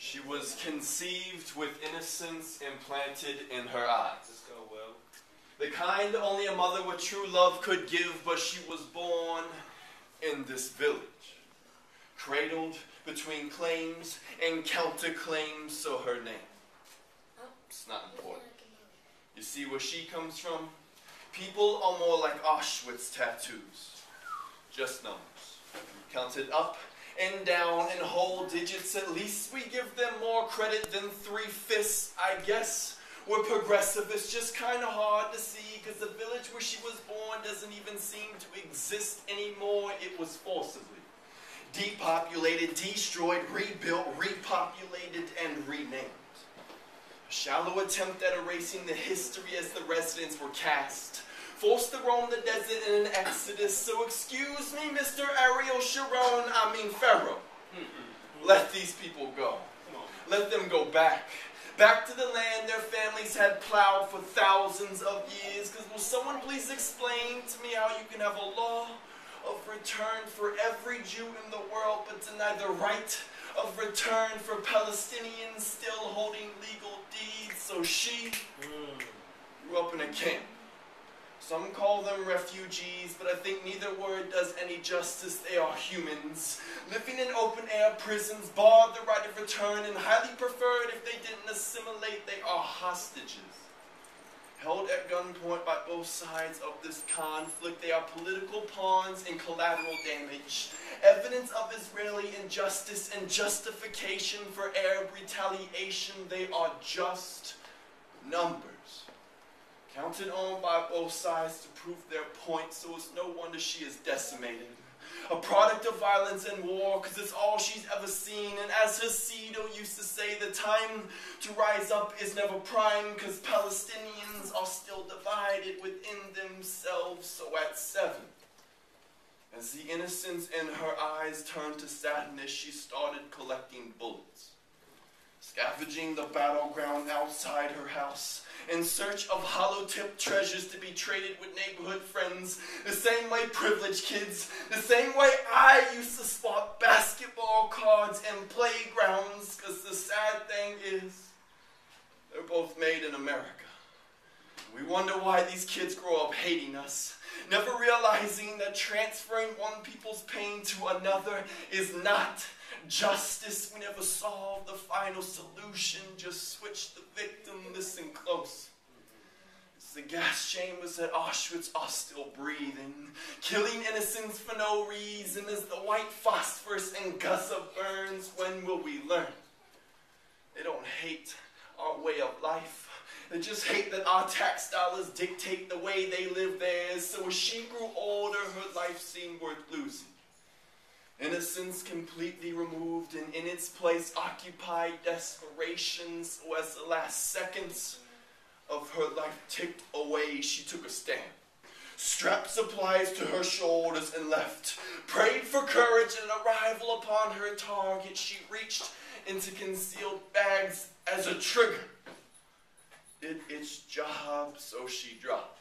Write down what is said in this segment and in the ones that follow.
She was conceived with innocence implanted in her eyes. Let's go, Will. The kind only a mother with true love could give, but she was born in this village. Cradled between claims and counterclaims, so her name. It's not important. You see where she comes from? People are more like Auschwitz tattoos. Just numbers. Counted up and down in whole digits, at least we give them more credit than 3 fists, I guess. We're progressive, it's just kind of hard to see, because the village where she was born doesn't even seem to exist anymore. It was forcibly depopulated, destroyed, rebuilt, repopulated, and renamed. A shallow attempt at erasing the history as the residents were cast. Forced to roam the desert in an exodus, so excuse me, Mr. Ariel Sharon, I mean Pharaoh. Let these people go. Let them go back. Back to the land their families had plowed for thousands of years. Because will someone please explain to me how you can have a law of return for every Jew in the world, but deny the right of return for Palestinians still holding legal deeds? So she grew up in a camp. Some call them refugees, but I think neither word does any justice. They are humans, living in open-air prisons, barred the right of return, and highly preferred if they didn't assimilate. They are hostages, held at gunpoint by both sides of this conflict. They are political pawns and collateral damage, evidence of Israeli injustice and justification for Arab retaliation. They are just numbers, counted on by both sides to prove their point, so it's no wonder she is decimated. A product of violence and war, because it's all she's ever seen. And as Hasido used to say, the time to rise up is never prime, because Palestinians are still divided within themselves. So at 7, as the innocence in her eyes turned to sadness, she started collecting bullets, scavenging the battleground outside her house in search of hollow-tipped treasures to be traded with neighborhood friends, the same way privileged kids, the same way I used to spot basketball cards in playgrounds, because the sad thing is, they're both made in America. We wonder why these kids grow up hating us, never realizing that transferring one people's pain to another is not justice. We never solve the final solution, just switch the victim. Listen close. It's the gas chambers at Auschwitz are still breathing, killing innocents for no reason. As the white phosphorus and gussa burns, when will we learn? They don't hate our way of life. They just hate that our tax dollars dictate the way they live theirs. So as she grew older, her life seemed worth losing. Innocence completely removed, and in its place occupied desperation. So as the last seconds of her life ticked away, she took a stand, strapped supplies to her shoulders and left, prayed for courage and arrival upon her target. She reached into concealed bags as a trigger. Did its job, so she dropped.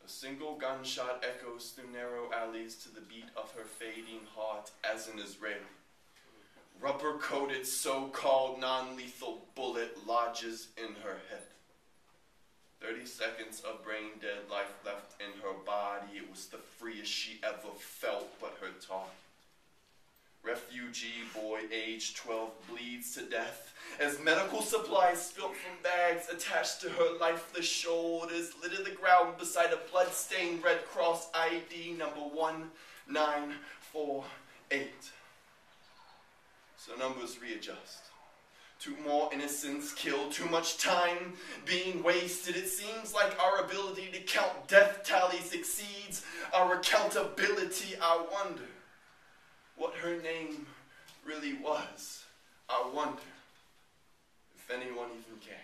A single gunshot echoes through narrow alleys to the beat of her fading heart as an Israeli rubber-coated so-called non-lethal bullet lodges in her head. 30 seconds of brain-dead life left in her body. It was the freest she ever felt, but her target, refugee boy aged 12, bleeds to death as medical supplies spilled from bags attached to her lifeless shoulders litter the ground beside a blood-stained Red Cross ID number 1948. So numbers readjust. 2 more innocents killed, too much time being wasted. It seems like our ability to count death tallies exceeds our accountability. I wonder what her name really was. I wonder if anyone even cares.